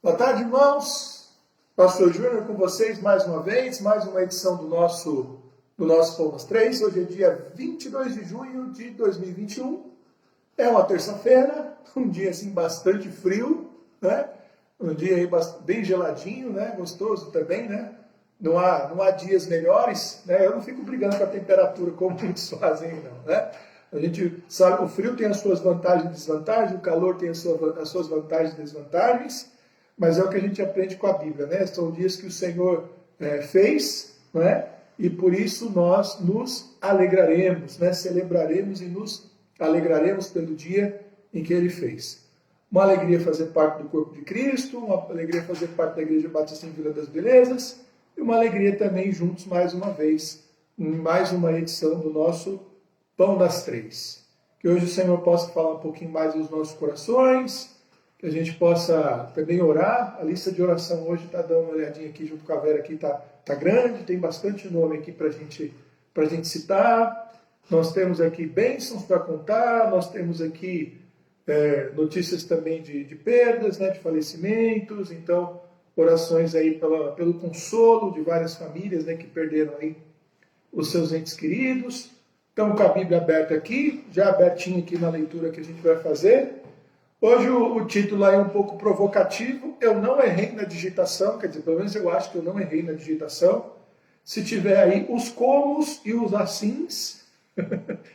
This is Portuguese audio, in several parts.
Boa tarde, irmãos. Pastor Júnior com vocês mais uma vez, mais uma edição do nosso Pão das Três. Hoje é dia 22 de junho de 2021. É uma terça-feira, um dia assim bastante frio, né? Um dia aí bem geladinho, né? Gostoso também, né? Não há dias melhores, né? Eu não fico brigando com a temperatura como muitos fazem, não, né? A gente sabe, o frio tem as suas vantagens e desvantagens, o calor tem as suas vantagens e desvantagens, mas é o que a gente aprende com a Bíblia, né? São dias que o Senhor fez, né? E por isso nós nos alegraremos, né? Celebraremos e nos alegraremos pelo dia em que Ele fez. Uma alegria fazer parte do corpo de Cristo, uma alegria fazer parte da Igreja Batista em Vila das Belezas, e uma alegria também juntos mais uma vez, em mais uma edição do nosso Pão das Três. Que hoje o Senhor possa falar um pouquinho mais dos nossos corações, que a gente possa também orar. A lista de oração hoje está dando uma olhadinha aqui junto com a Vera, aqui tá grande, tem bastante nome aqui para a gente citar. Nós temos aqui bênçãos para contar, nós temos aqui notícias também de perdas, né, de falecimentos, então orações aí pelo consolo de várias famílias, né, que perderam aí os seus entes queridos. Então, com a Bíblia aberta aqui, já abertinho aqui na leitura que a gente vai fazer. Hoje o título é um pouco provocativo. Eu não errei na digitação, quer dizer, pelo menos eu acho que eu não errei na digitação. Se tiver aí os comos e os assins,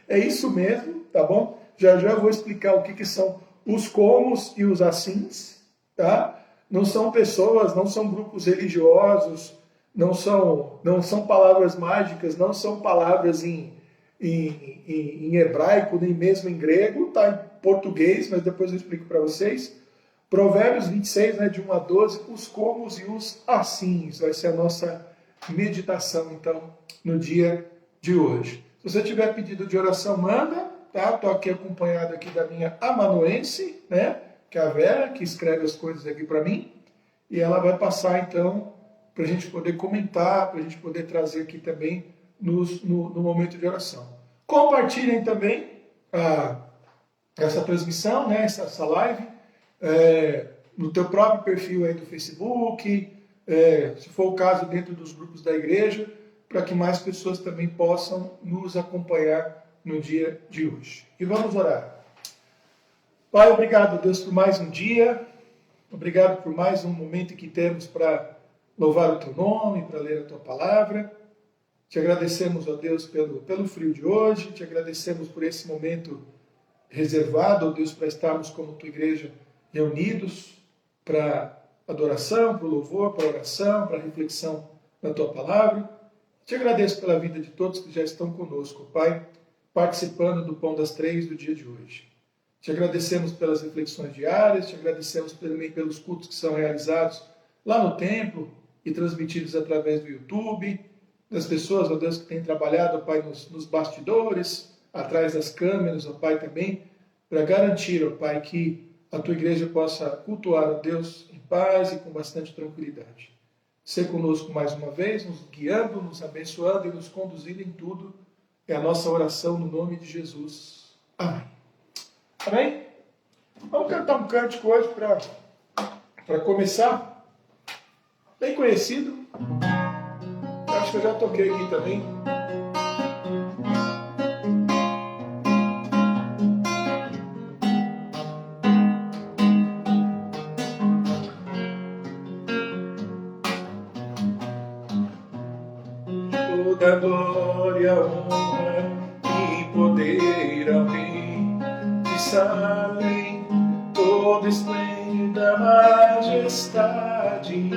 é isso mesmo, tá bom? Já já eu vou explicar o que são os comos e os assins, tá? Não são pessoas, não são grupos religiosos, não são palavras mágicas, não são palavras em hebraico, nem mesmo em grego, tá em português, mas depois eu explico para vocês. Provérbios 26, né, de 1 a 12, os comos e os assins, vai ser a nossa meditação, então, no dia de hoje. Se você tiver pedido de oração, manda, tá? Estou aqui acompanhado aqui da minha amanuense, né, que é a Vera, que escreve as coisas aqui para mim, e ela vai passar, então, para a gente poder comentar, para a gente poder trazer aqui também no momento de oração. Compartilhem também essa transmissão, né, essa live, no teu próprio perfil aí do Facebook, se for o caso dentro dos grupos da igreja, para que mais pessoas também possam nos acompanhar no dia de hoje. E vamos orar. Pai, obrigado, Deus, por mais um dia, obrigado por mais um momento que temos para louvar o teu nome, para ler a tua palavra. Te agradecemos, ó Deus, pelo frio de hoje, te agradecemos por esse momento reservado, ó Deus, para estarmos como tua igreja reunidos para adoração, para o louvor, para a oração, para a reflexão na tua palavra. Te agradeço pela vida de todos que já estão conosco, Pai, participando do Pão das Três do dia de hoje. Te agradecemos pelas reflexões diárias, te agradecemos também pelos cultos que são realizados lá no templo e transmitidos através do YouTube, das pessoas, ó Deus, que têm trabalhado, ó Pai, nos bastidores, atrás das câmeras, ó Pai, também, para garantir, ó Pai, que a tua igreja possa cultuar, ó Deus, em paz e com bastante tranquilidade. Ser conosco mais uma vez, nos guiando, nos abençoando e nos conduzindo em tudo. É a nossa oração no nome de Jesus. Amém. Amém? Vamos cantar um cântico hoje para começar. Bem conhecido. Acho que eu já toquei aqui também. Toda glória, honra e poder ao Rei de Salem, toda esplêndida majestade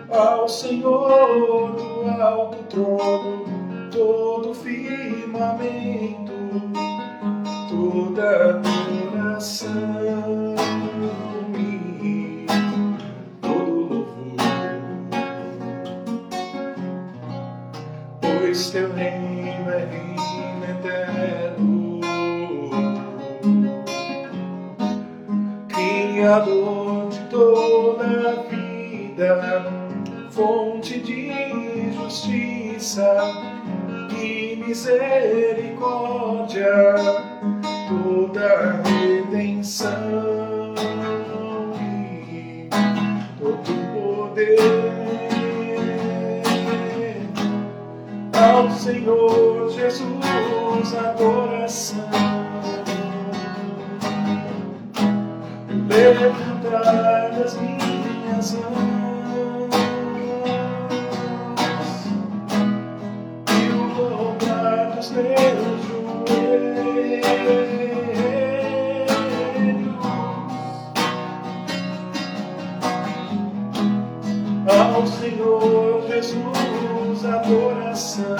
ao Senhor do alto trono, todo firmamento, toda adoração e todo louvor, pois teu reino é reino eterno, Criador de toda a vida, fonte de justiça e misericórdia, toda redenção e Senhor Jesus, adoração. Levantar as minhas mãos e o dobrar dos meus joelhos ao Senhor Jesus, adoração.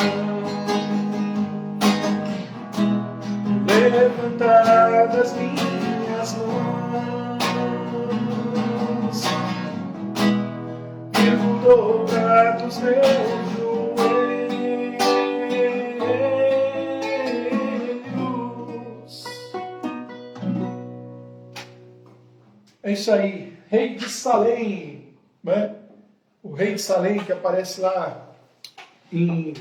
Levantar das minhas mãos e o dobrar dos meus joelhos. É isso aí, rei de Salém, né? O rei de Salém que aparece lá em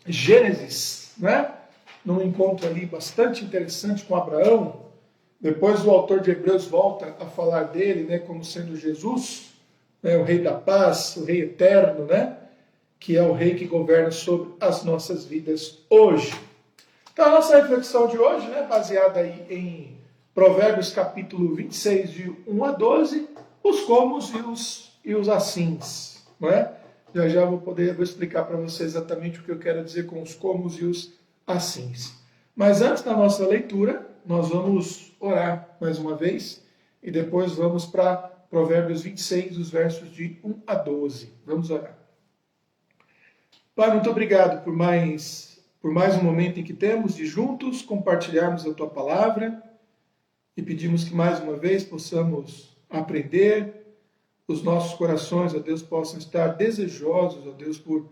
Gênesis, né? Num encontro ali bastante interessante com Abraão. Depois o autor de Hebreus volta a falar dele, né, como sendo Jesus, né, o rei da paz, o rei eterno, né? Que é o rei que governa sobre as nossas vidas hoje. Então a nossa reflexão de hoje, né, baseada aí em Provérbios capítulo 26, de 1 a 12, os comos e os assins, não é? Já vou explicar para vocês exatamente o que eu quero dizer com os comos e os assins. Mas antes da nossa leitura, nós vamos orar mais uma vez e depois vamos para Provérbios 26, os versos de 1 a 12. Vamos orar. Pai, muito obrigado por mais um momento em que temos de juntos compartilharmos a Tua palavra e pedimos que mais uma vez possamos aprender, os nossos corações, ó Deus, possam estar desejosos, ó Deus, por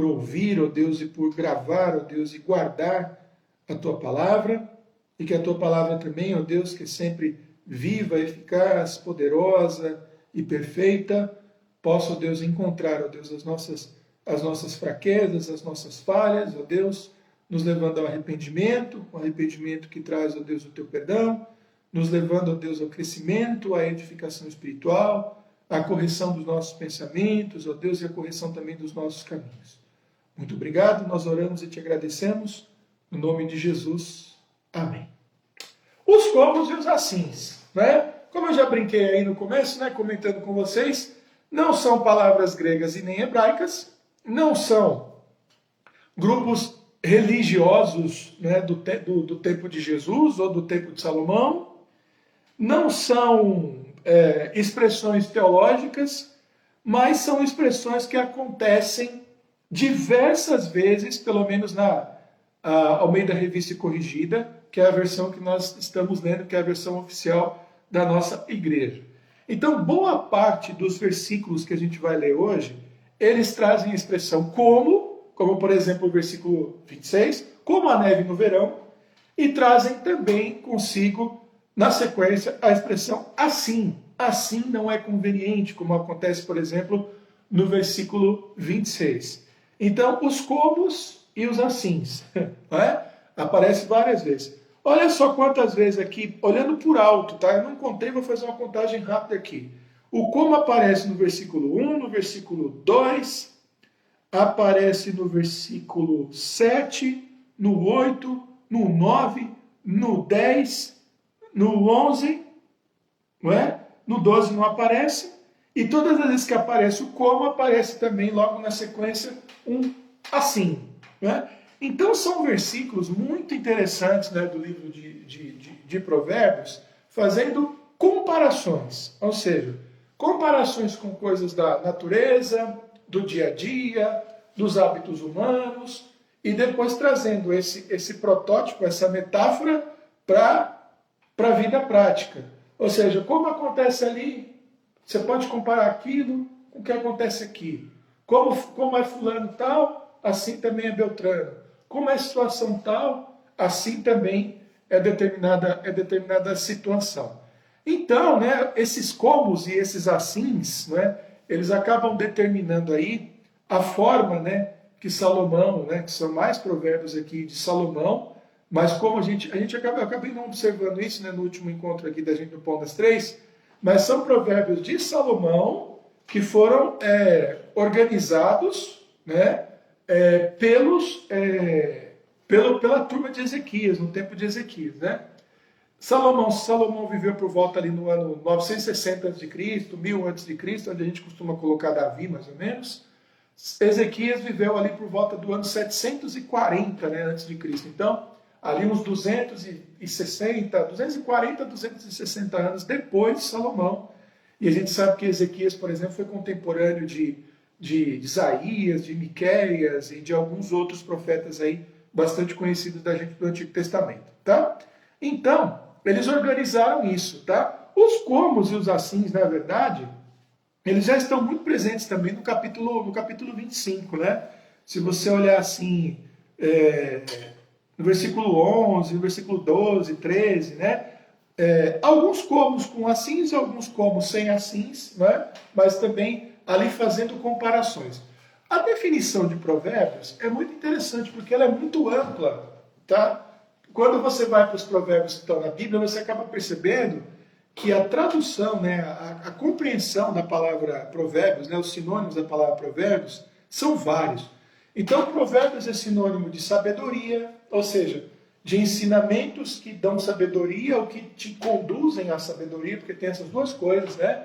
ouvir, ó Deus, e por gravar, ó Deus, e guardar a Tua palavra, e que a Tua palavra também, ó Deus, que é sempre viva, eficaz, poderosa e perfeita, possa, ó Deus, encontrar, ó Deus, as nossas fraquezas, as nossas falhas, ó Deus, nos levando ao arrependimento, um arrependimento que traz, ó Deus, o Teu perdão, nos levando, ó Deus, ao crescimento, à edificação espiritual, à correção dos nossos pensamentos, ó Deus, e a correção também dos nossos caminhos. Muito obrigado, nós oramos e te agradecemos, no nome de Jesus. Amém. Os comos e os assins, né? Como eu já brinquei aí no começo, né, comentando com vocês, não são palavras gregas e nem hebraicas, não são grupos religiosos, né, do tempo de Jesus ou do tempo de Salomão, não são expressões teológicas, mas são expressões que acontecem diversas vezes, pelo menos ao meio da Revista Corrigida, que é a versão que nós estamos lendo, que é a versão oficial da nossa igreja. Então, boa parte dos versículos que a gente vai ler hoje, eles trazem a expressão como por exemplo o versículo 26, como a neve no verão, e trazem também consigo, na sequência, a expressão assim. Assim não é conveniente, como acontece, por exemplo, no versículo 26. Então, os comos e os assins, né? Aparece várias vezes. Olha só quantas vezes aqui, olhando por alto, tá? Eu não contei, vou fazer uma contagem rápida aqui. O como aparece no versículo 1, no versículo 2, aparece no versículo 7, no 8, no 9, no 10, no 11, não é? No 12 não aparece, e todas as vezes que aparece o como, aparece também logo na sequência um assim, né? Então são versículos muito interessantes, né, do livro de Provérbios, fazendo comparações, ou seja, comparações com coisas da natureza, do dia a dia, dos hábitos humanos, e depois trazendo esse protótipo, essa metáfora para a vida prática. Ou seja, como acontece ali, você pode comparar aquilo com o que acontece aqui. Como é fulano tal, assim também é Beltrano. Como é situação tal, assim também é determinada situação. Então, né, esses comos e esses assins, né, eles acabam determinando aí a forma, né, que Salomão, né, que são mais provérbios aqui de Salomão, mas como eu acabei não observando isso, né, no último encontro aqui da gente no Pão das Três, mas são provérbios de Salomão que foram organizados, né, pela turma de Ezequias, no tempo de Ezequias, né? Salomão viveu por volta ali no ano 960 a.C., 1000 a.C., onde a gente costuma colocar Davi, mais ou menos. Ezequias viveu ali por volta do ano 740, né, antes de Cristo. Então, ali uns 240, 260 anos depois de Salomão. E a gente sabe que Ezequias, por exemplo, foi contemporâneo de Isaías, de Miqueias e de alguns outros profetas aí bastante conhecidos da gente do Antigo Testamento, tá? Então, eles organizaram isso, tá? Os comos e os assins, na verdade, eles já estão muito presentes também no capítulo 25, né? Se você olhar assim, no versículo 11, no versículo 12, 13, né? Alguns comos com assins, alguns comos sem assins, né? Mas também ali fazendo comparações. A definição de provérbios é muito interessante porque ela é muito ampla, tá? Quando você vai para os provérbios que estão na Bíblia, você acaba percebendo que a tradução, né, a compreensão da palavra provérbios, né, os sinônimos da palavra provérbios, são vários. Então, provérbios é sinônimo de sabedoria, ou seja, de ensinamentos que dão sabedoria ou que te conduzem à sabedoria, porque tem essas duas coisas, né?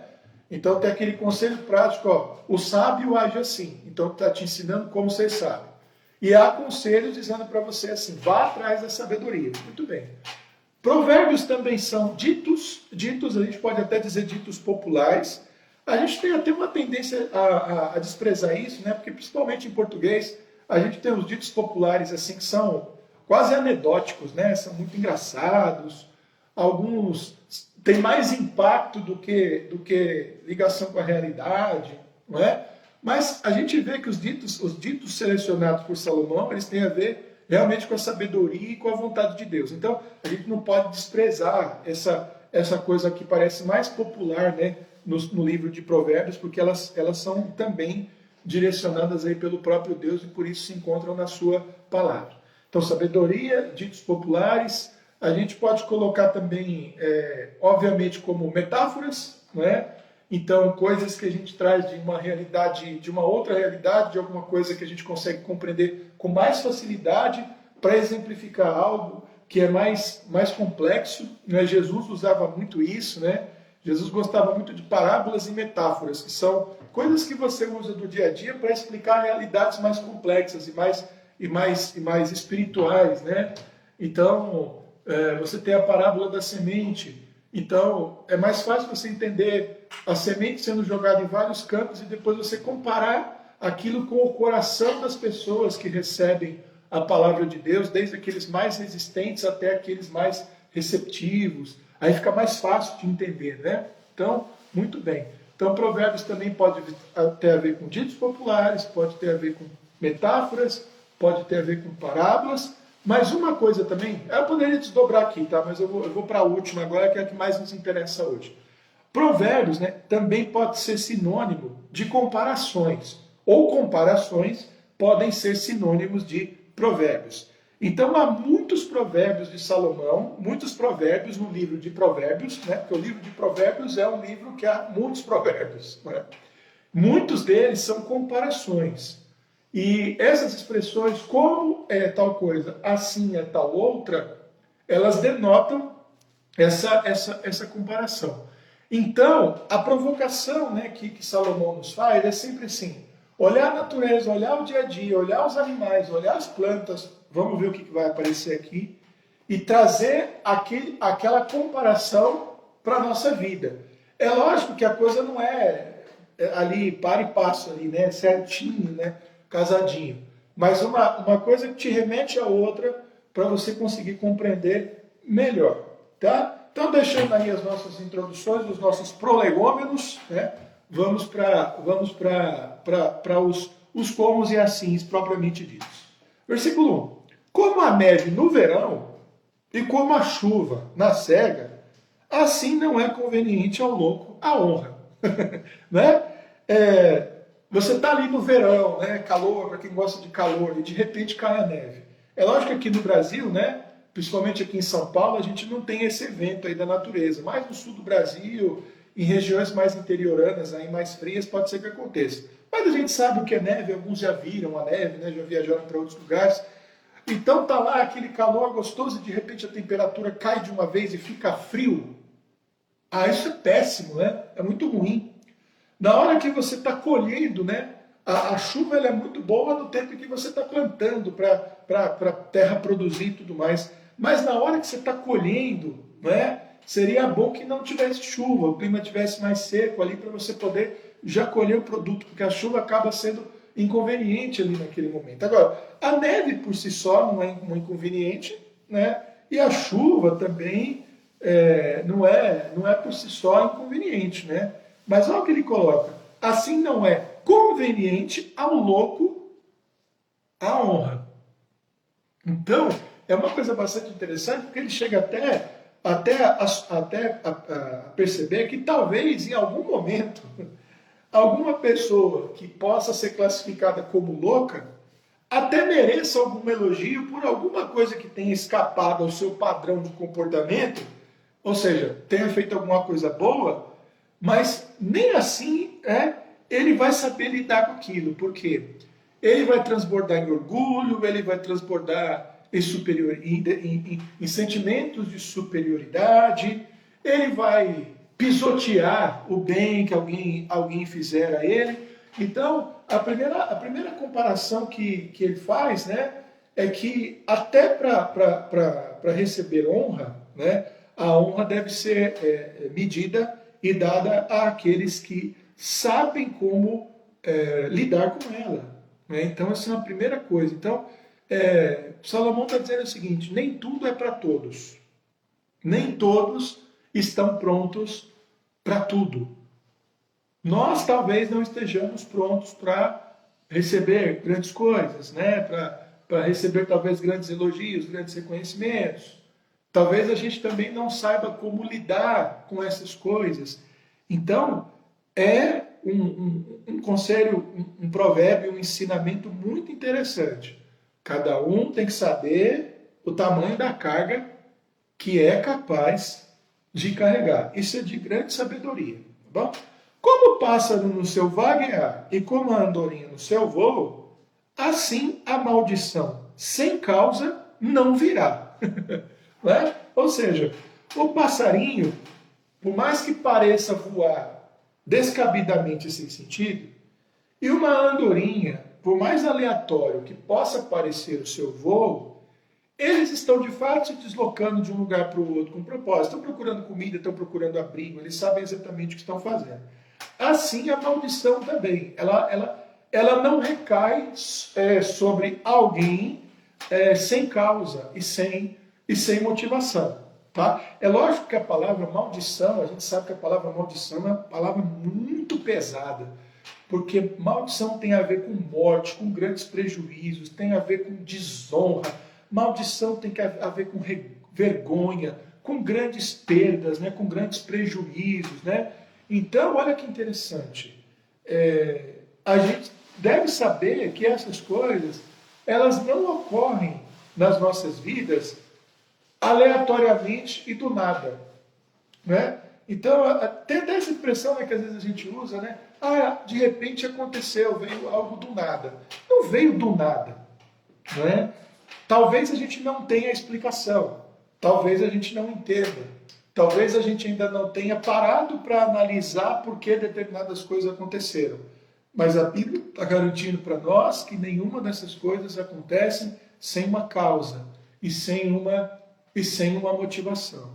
Então, tem aquele conselho prático, ó, o sábio age assim. Então, está te ensinando como ser sábio. E há conselhos dizendo para você assim, vá atrás da sabedoria. Muito bem. Provérbios também são ditos, a gente pode até dizer ditos populares. A gente tem até uma tendência a desprezar isso, né? Porque principalmente em português, a gente tem os ditos populares assim que são quase anedóticos, né? São muito engraçados. Alguns têm mais impacto do que ligação com a realidade, não é? Mas a gente vê que os ditos selecionados por Salomão, eles têm a ver realmente com a sabedoria e com a vontade de Deus. Então, a gente não pode desprezar essa coisa que parece mais popular, né, no livro de Provérbios, porque elas são também direcionadas aí pelo próprio Deus e por isso se encontram na sua palavra. Então, sabedoria, ditos populares, a gente pode colocar também, obviamente, como metáforas, né? Então, coisas que a gente traz de uma realidade, de uma outra realidade, de alguma coisa que a gente consegue compreender com mais facilidade para exemplificar algo que é mais complexo, né? Jesus usava muito isso, né? Jesus gostava muito de parábolas e metáforas, que são coisas que você usa do dia a dia para explicar realidades mais complexas e mais espirituais, né? Então, você tem a parábola da semente. Então, é mais fácil você entender a semente sendo jogada em vários campos e depois você comparar aquilo com o coração das pessoas que recebem a palavra de Deus, desde aqueles mais resistentes até aqueles mais receptivos. Aí fica mais fácil de entender, né? Então, muito bem. Então, provérbios também pode ter a ver com ditos populares, pode ter a ver com metáforas, pode ter a ver com parábolas. Mas uma coisa também, eu poderia desdobrar aqui, tá? Mas eu vou para a última agora, que é a que mais nos interessa hoje. Provérbios, né, também pode ser sinônimo de comparações, ou comparações podem ser sinônimos de provérbios. Então há muitos provérbios de Salomão, muitos provérbios no livro de Provérbios, né? Porque o livro de Provérbios é um livro que há muitos provérbios, né? Muitos deles são comparações. E essas expressões, como é tal coisa, assim é tal outra, elas denotam essa comparação. Então, a provocação, né, que Salomão nos faz é sempre assim: olhar a natureza, olhar o dia a dia, olhar os animais, olhar as plantas, vamos ver o que vai aparecer aqui, e trazer aquela comparação para a nossa vida. É lógico que a coisa não é ali, para e passo ali, né, certinho, né, casadinho. Mas uma coisa que te remete a outra para você conseguir compreender melhor, tá? Então, deixando aí as nossas introduções, os nossos prolegômenos, né? Vamos para os comos e assins propriamente ditos. Versículo 1. Como a neve no verão e como a chuva na cega, assim não é conveniente ao louco a honra. Né? Você está ali no verão, né? Calor, para quem gosta de calor, e de repente cai a neve. É lógico que aqui no Brasil, né? Principalmente aqui em São Paulo, a gente não tem esse evento aí da natureza. Mas no sul do Brasil, em regiões mais interioranas, aí mais frias, pode ser que aconteça. Mas Quando a gente sabe o que é neve, alguns já viram a neve, né? Já viajaram para outros lugares. Então tá lá aquele calor gostoso e de repente a temperatura cai de uma vez e fica frio. Ah, isso é péssimo, né? É muito ruim. Na hora que você está colhendo, né? A chuva ela é muito boa no tempo em que você está plantando para a terra produzir e tudo mais. Mas na hora que você está colhendo, né? Seria bom que não tivesse chuva, o clima tivesse mais seco ali para você poder já colher o produto, porque a chuva acaba sendo inconveniente ali naquele momento. Agora, a neve por si só não é um inconveniente, né? E a chuva também não é por si só inconveniente, né? Mas olha o que ele coloca. Assim não é conveniente ao louco a honra. Então, é uma coisa bastante interessante, porque ele chega até a perceber que talvez em algum momento alguma pessoa que possa ser classificada como louca até mereça algum elogio por alguma coisa que tenha escapado ao seu padrão de comportamento, ou seja, tenha feito alguma coisa boa, mas nem assim ele vai saber lidar com aquilo, porque ele vai transbordar em orgulho, ele vai transbordar em sentimentos de superioridade, ele vai pisotear o bem que alguém fizer a ele. Então, a primeira comparação que ele faz, né, é que até para receber honra, né, a honra deve ser medida e dada àqueles que sabem como lidar com ela. Né? Então, essa é uma primeira coisa. Então, Salomão está dizendo o seguinte: nem tudo é para todos. Nem todos estão prontos para tudo. Nós talvez não estejamos prontos para receber grandes coisas, né? Para receber talvez grandes elogios, grandes reconhecimentos. Talvez a gente também não saiba como lidar com essas coisas. Então, é um conselho, um provérbio, um ensinamento muito interessante. Cada um tem que saber o tamanho da carga que é capaz de carregar. Isso é de grande sabedoria, tá bom? Como o pássaro no seu vaguear e como a andorinha no seu voo, assim a maldição sem causa não virá. Né? Ou seja, o passarinho, por mais que pareça voar descabidamente sem sentido, e uma andorinha, por mais aleatório que possa parecer o seu voo, eles estão de fato se deslocando de um lugar para o outro com propósito. Estão procurando comida, estão procurando abrigo, eles sabem exatamente o que estão fazendo. Assim a maldição também. Ela não recai sobre alguém sem causa e sem motivação. Tá? É lógico que a palavra maldição, a gente sabe que a palavra maldição é uma palavra muito pesada, porque maldição tem a ver com morte, com grandes prejuízos, tem a ver com desonra, maldição tem a ver com vergonha, com grandes perdas, né? Com grandes prejuízos. Né? Então, olha que interessante, a gente deve saber que essas coisas, elas não ocorrem nas nossas vidas aleatoriamente e do nada, né? Então, tem até essa expressão, né, que às vezes a gente usa, né? Ah, de repente aconteceu, veio algo do nada. Não veio do nada, né? Talvez a gente não tenha explicação, talvez a gente não entenda, talvez a gente ainda não tenha parado para analisar por que determinadas coisas aconteceram. Mas a Bíblia está garantindo para nós que nenhuma dessas coisas acontecem sem uma causa e sem uma motivação.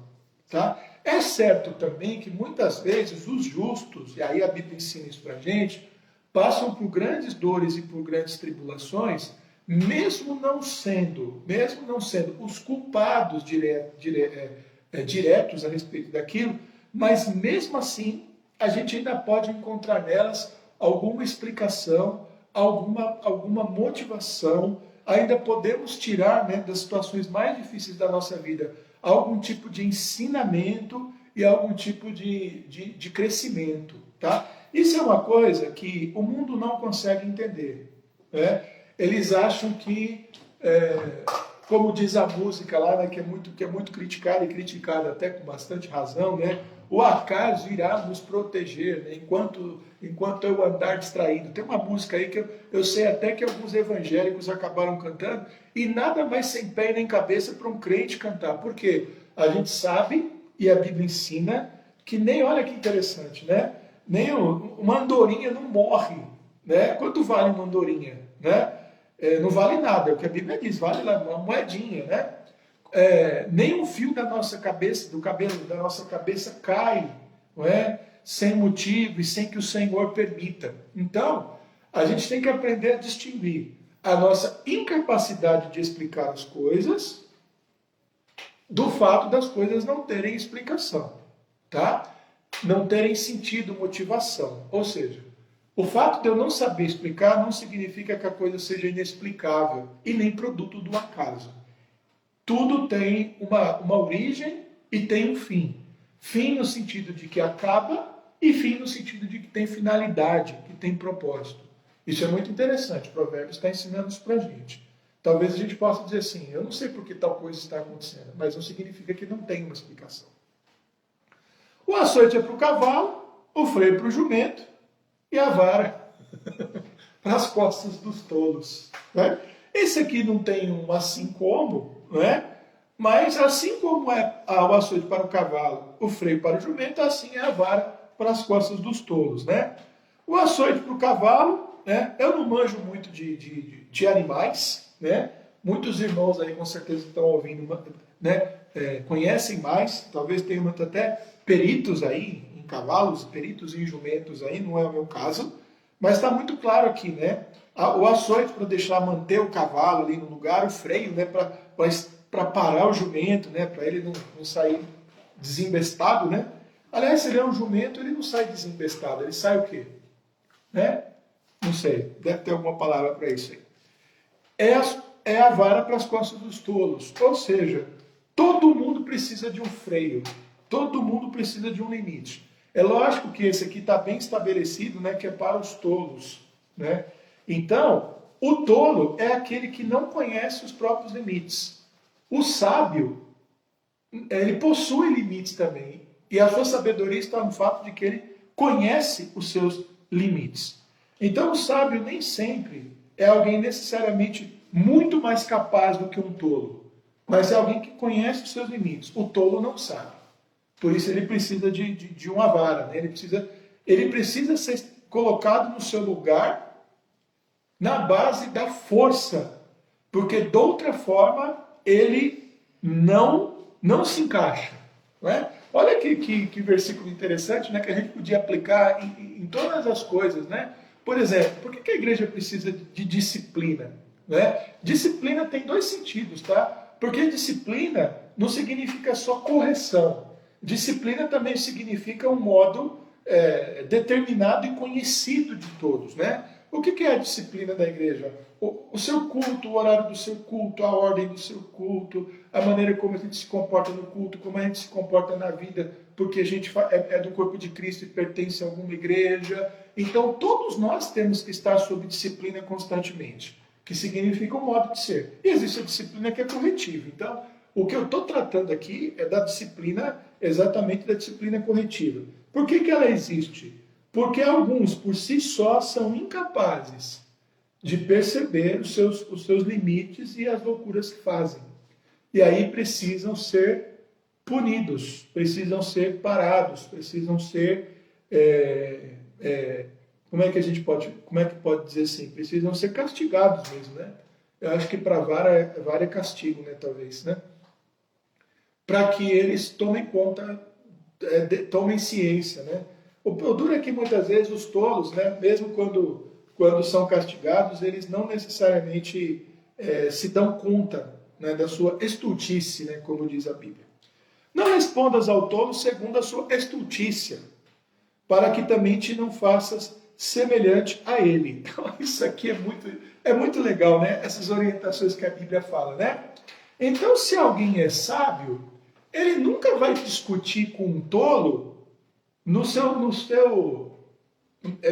Tá? É certo também que muitas vezes os justos, e aí a Bíblia ensina isso para a gente, passam por grandes dores e por grandes tribulações, mesmo não sendo os culpados diretos a respeito daquilo, mas mesmo assim a gente ainda pode encontrar nelas alguma explicação, alguma motivação, ainda podemos tirar, né, das situações mais difíceis da nossa vida algum tipo de ensinamento e algum tipo de crescimento. Tá? Isso é uma coisa que o mundo não consegue entender. Né? Eles acham que, como diz a música lá, né, que é muito criticada e criticada até com bastante razão, né? o acaso irá nos proteger, né? enquanto eu andar distraído. Tem uma música aí que eu sei até que alguns evangélicos acabaram cantando, e nada mais sem pé e nem cabeça para um crente cantar. Por quê? A gente sabe, e a Bíblia ensina, que nem, olha que interessante, né? Nem uma andorinha não morre, né? Quanto vale uma andorinha, né? Não vale nada, é o que a Bíblia diz, vale lá uma moedinha, né? Nem um fio da nossa cabeça, do cabelo da nossa cabeça cai, não é? Sem motivo e sem que o Senhor permita. Então, a gente tem que aprender a distinguir a nossa incapacidade de explicar as coisas do fato das coisas não terem explicação, tá? Não terem sentido, motivação. Ou seja, o fato de eu não saber explicar não significa que a coisa seja inexplicável e nem produto do acaso. Tudo tem uma origem e tem um fim. Fim no sentido de que acaba e fim no sentido de que tem finalidade, que tem propósito. Isso é muito interessante. O Provérbios está ensinando isso para a gente. Talvez a gente possa dizer assim, eu não sei por que tal coisa está acontecendo, mas não significa que não tem uma explicação. O açoite é para o cavalo, o freio para o jumento e a vara para as costas dos tolos. Né? Esse aqui não tem um assim como, não é? Mas assim como é o açoite para o cavalo, o freio para o jumento, assim é a vara para as costas dos tolos. Né? O açoite para o cavalo, né? Eu não manjo muito de animais, né? Muitos irmãos aí com certeza estão ouvindo, né? Conhecem mais, talvez tenham até peritos aí em cavalos, peritos em jumentos aí, não é o meu caso, mas está muito claro aqui, né? O açoite para manter o cavalo ali no lugar, o freio, né? Para parar o jumento, né? Para ele não sair desembestado, né? Aliás, se ele é um jumento, ele não sai desembestado, ele sai o quê? Né? Não sei, deve ter alguma palavra para isso aí. É a vara para as costas dos tolos, ou seja, todo mundo precisa de um freio, todo mundo precisa de um limite. É lógico que esse aqui está bem estabelecido, né, que é para os tolos. Né? Então, o tolo é aquele que não conhece os próprios limites. O sábio, ele possui limites também. E a sua sabedoria está no fato de que ele conhece os seus limites. Então, o sábio nem sempre é alguém necessariamente muito mais capaz do que um tolo, mas é alguém que conhece os seus limites. O tolo não sabe. Por isso ele precisa de uma vara. Né? Ele precisa ser colocado no seu lugar na base da força, porque de outra forma ele não se encaixa. Não é? Olha que versículo interessante, né, que a gente podia aplicar em todas as coisas. Né? Por exemplo, por que a igreja precisa de disciplina? Né? Disciplina tem dois sentidos, tá? Porque disciplina não significa só correção. Disciplina também significa um modo determinado e conhecido de todos. Né? O que é a disciplina da igreja? O seu culto, o horário do seu culto, a ordem do seu culto, a maneira como a gente se comporta no culto, como a gente se comporta na vida, porque a gente é do corpo de Cristo e pertence a alguma igreja. Então, todos nós temos que estar sob disciplina constantemente, que significa um modo de ser. E existe a disciplina que é corretiva. Então, o que eu estou tratando aqui é da disciplina, exatamente da disciplina corretiva. Por que ela existe? Porque alguns, por si só, são incapazes de perceber os seus limites e as loucuras que fazem. E aí precisam ser punidos, precisam ser parados, precisam ser... como é que pode dizer assim? Precisam ser castigados mesmo, né? Eu acho que para vara é castigo, né? Talvez, né? Para que eles tomem conta, tomem ciência, né? O duro é que muitas vezes os tolos, né, mesmo quando são castigados, eles não necessariamente se dão conta, né, da sua estultice, né, como diz a Bíblia. Não respondas ao tolo segundo a sua estultícia, para que também te não faças semelhante a ele. Então, isso aqui é muito legal, né? Essas orientações que a Bíblia fala, né? Então, se alguém é sábio, ele nunca vai discutir com um tolo no seu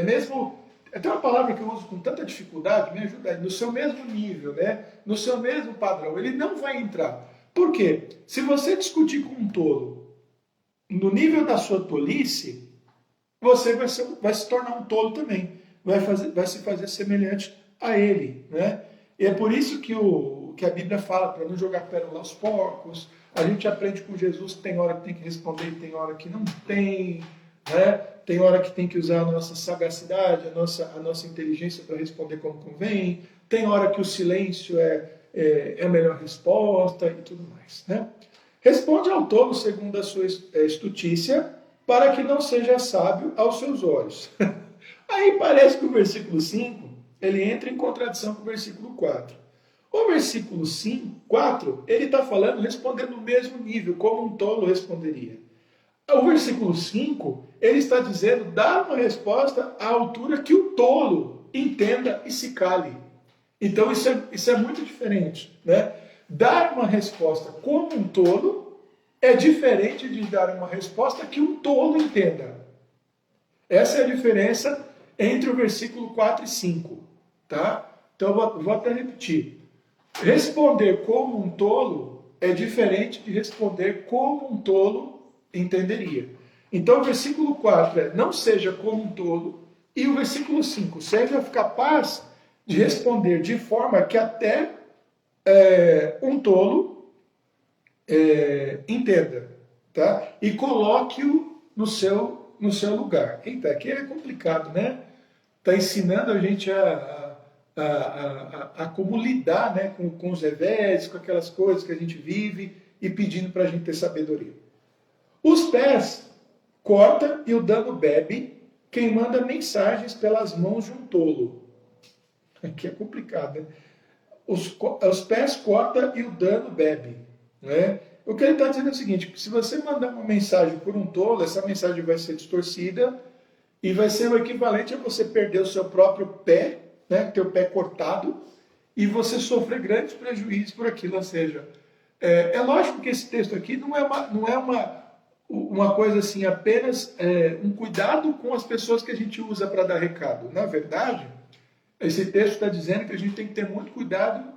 mesmo, tem uma palavra que eu uso com tanta dificuldade, me ajuda aí, no seu mesmo nível, né? No seu mesmo padrão, ele não vai entrar. Por quê? Se você discutir com um tolo no nível da sua tolice, você vai se tornar um tolo também. Vai se fazer semelhante a ele. Né? E é por isso que a Bíblia fala para não jogar pérola aos porcos. A gente aprende com Jesus que tem hora que tem que responder e tem hora que não tem. Né? Tem hora que tem que usar a nossa sagacidade, a nossa inteligência para responder como convém. Tem hora que o silêncio é a melhor resposta e tudo mais. Né? Responde ao tolo segundo a sua estutícia, para que não seja sábio aos seus olhos. Aí parece que o versículo 5, ele entra em contradição com o versículo 4. O versículo 5, 4, ele está falando, respondendo no mesmo nível, como um tolo responderia. O versículo 5, ele está dizendo, dar uma resposta à altura que o tolo entenda e se cale. Então isso é muito diferente. Né? Dar uma resposta como um tolo é diferente de dar uma resposta que um tolo entenda. Essa é a diferença entre o versículo 4 e 5. Tá? Então eu vou até repetir. Responder como um tolo é diferente de responder como um tolo entenderia. Então o versículo 4 é não seja como um tolo, e o versículo 5, seja capaz de responder de forma que até um tolo entenda, tá? E coloque-o no seu lugar. Eita, aqui é complicado, né? Está ensinando a gente a como lidar, né, com os revés, com aquelas coisas que a gente vive e pedindo para a gente ter sabedoria. Os pés corta e o dano bebe, quem manda mensagens pelas mãos de um tolo. Aqui é complicado, né? Os pés corta e o dano bebe. Né? O que ele está dizendo é o seguinte, se você mandar uma mensagem por um tolo, essa mensagem vai ser distorcida e vai ser o equivalente a você perder o seu próprio pé, né, teu pé cortado, e você sofrer grandes prejuízos por aquilo. Ou seja, é lógico que esse texto aqui não é uma coisa assim, apenas um cuidado com as pessoas que a gente usa para dar recado. Na verdade, esse texto está dizendo que a gente tem que ter muito cuidado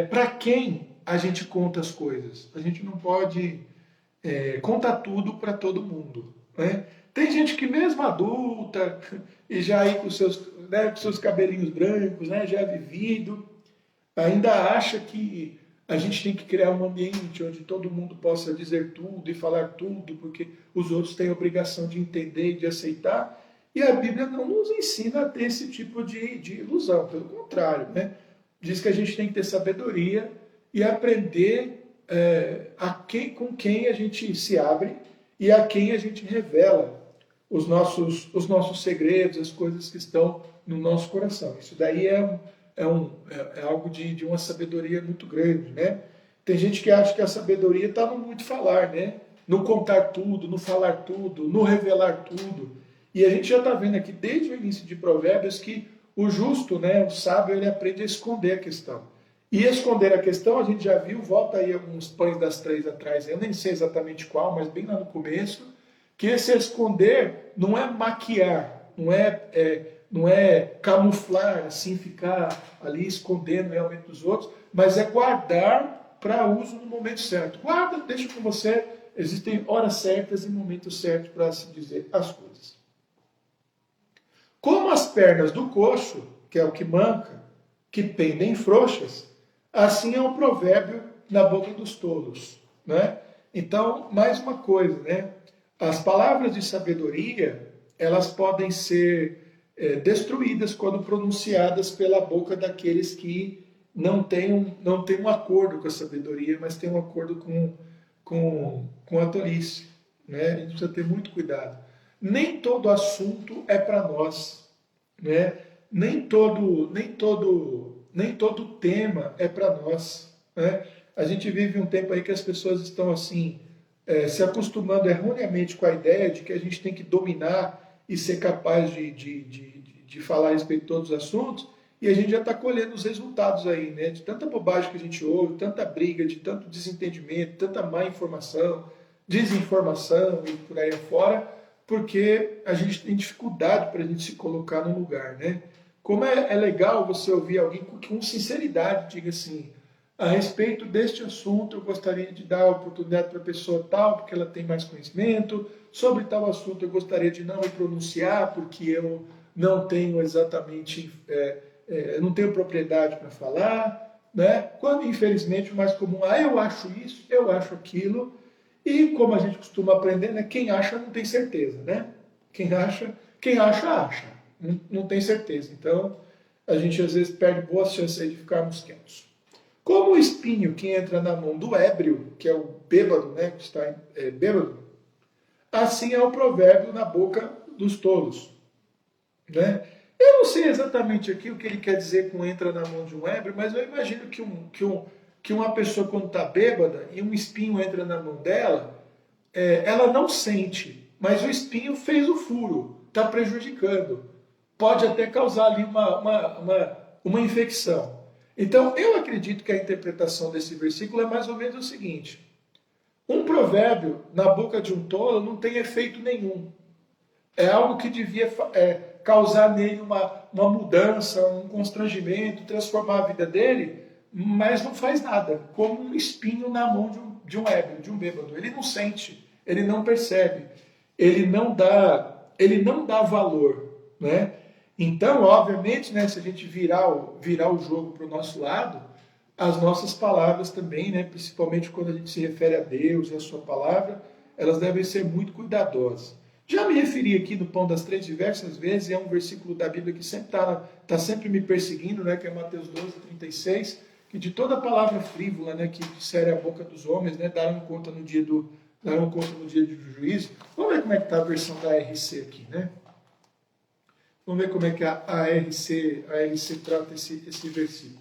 para quem a gente conta as coisas. A gente não pode contar tudo para todo mundo. Né? Tem gente que mesmo adulta, e já aí com seus cabelinhos brancos, né, já vivido, ainda acha que a gente tem que criar um ambiente onde todo mundo possa dizer tudo e falar tudo, porque os outros têm a obrigação de entender e de aceitar. E a Bíblia não nos ensina a ter esse tipo de ilusão, pelo contrário. Né? Diz que a gente tem que ter sabedoria e aprender com quem a gente se abre e a quem a gente revela os nossos segredos, as coisas que estão no nosso coração. Isso daí é algo de uma sabedoria muito grande. Né? Tem gente que acha que a sabedoria está no muito falar, né? No contar tudo, no falar tudo, no revelar tudo. E a gente já está vendo aqui desde o início de Provérbios que o justo, né, o sábio, ele aprende a esconder a questão. E esconder a questão, a gente já viu, volta aí alguns pães das 3 atrás, eu nem sei exatamente qual, mas bem lá no começo, que esse esconder não é maquiar, não é camuflar, assim, ficar ali escondendo realmente dos outros, mas é guardar para uso no momento certo. Guarda, deixa com você, existem horas certas e momentos certos para se dizer as coisas. Como as pernas do coxo, que é o que manca, que pendem frouxas, assim é um provérbio na boca dos tolos. Né? Então, mais uma coisa, né? As palavras de sabedoria, elas podem ser destruídas quando pronunciadas pela boca daqueles que não têm um acordo com a sabedoria, mas têm um acordo com a tolice. Né? A gente precisa ter muito cuidado. Nem todo assunto é para nós. Né? Nem todo tema é para nós. Né? A gente vive um tempo aí que as pessoas estão assim, se acostumando erroneamente com a ideia de que a gente tem que dominar e ser capaz de falar a respeito de todos os assuntos, e a gente já está colhendo os resultados aí, né? De tanta bobagem que a gente ouve, tanta briga, de tanto desentendimento, tanta má informação, desinformação e por aí afora, porque a gente tem dificuldade para a gente se colocar no lugar. Né? Como é legal você ouvir alguém com sinceridade, diga assim, a respeito deste assunto, eu gostaria de dar a oportunidade para a pessoa tal, porque ela tem mais conhecimento. Sobre tal assunto, eu gostaria de não me pronunciar, porque eu não tenho exatamente, não tenho propriedade para falar. Né? Quando, infelizmente, o mais comum, eu acho isso, eu acho aquilo. E como a gente costuma aprender, né? Quem acha não tem certeza. Né? Quem acha, acha. Não tem certeza. Então, a gente às vezes perde boas chances de ficarmos quietos. Como o espinho que entra na mão do ébrio, que é o bêbado, né, que está bêbado, assim é o provérbio na boca dos tolos. Né? Eu não sei exatamente aqui o que ele quer dizer com entra na mão de um ébrio, mas eu imagino que uma pessoa quando está bêbada e um espinho entra na mão dela, ela não sente, mas o espinho fez o furo, está prejudicando. Pode até causar ali uma infecção. Então, eu acredito que a interpretação desse versículo é mais ou menos o seguinte: um provérbio na boca de um tolo não tem efeito nenhum. É algo que devia causar nele uma mudança, um constrangimento, transformar a vida dele, mas não faz nada, como um espinho na mão de um ébrio, de um bêbado. Ele não sente, ele não percebe, ele não dá valor, né? Então, obviamente, né, se a gente virar o jogo para o nosso lado, as nossas palavras também, né, principalmente quando a gente se refere a Deus e a sua palavra, elas devem ser muito cuidadosas. Já me referi aqui no Pão das Três diversas vezes, é um versículo da Bíblia que sempre tá sempre me perseguindo, né, que é Mateus 12:36, que de toda palavra frívola, né, que disser a boca dos homens, né, darão conta no dia do juízo. Vamos ver como é que está a versão da RC aqui, né? Vamos ver como é que a RC trata esse versículo.